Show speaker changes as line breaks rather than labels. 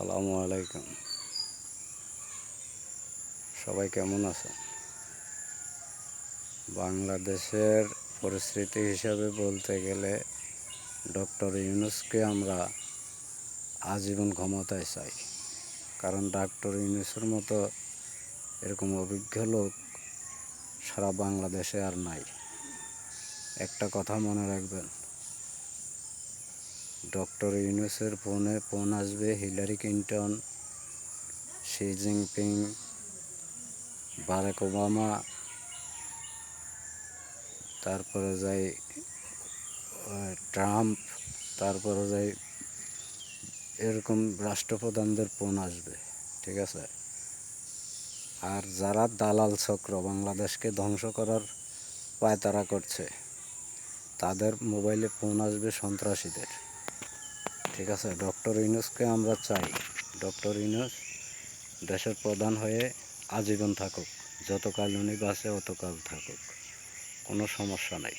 আসসালামু আলাইকুম। সবাই কেমন আছেন? বাংলাদেশের পরিস্থিতি হিসাবে বলতে গেলে ডক্টর ইউনূসকে আমরা আজীবন ক্ষমতায় চাই। কারণ ডক্টর ইউনূসের মতো এরকম অভিজ্ঞ লোক সারা বাংলাদেশে আর নাই। একটা কথা মনে রাখবেন, ডক্টর ইউনূসের ফোন আসবে Hillary Clinton, Xi Jinping, Barack Obama, তারপরে যাই ট্রাম্প, তারপরে যাই এরকম রাষ্ট্রপ্রধানদের ফোন আসবে, ঠিক আছে? আর যারা দালাল চক্র বাংলাদেশকে ধ্বংস করার পায়তারা করছে তাদের মোবাইলে ফোন আসবে সন্ত্রাসীদের, ঠিক আছে? ডক্টর ইউনূসকে আমরা চাই। ডক্টর ইউনূস দেশের প্রধান হয়ে আজীবন থাকুক, যতকাল উনি বাঁচে অতকাল থাকুক, কোনো সমস্যা নাই।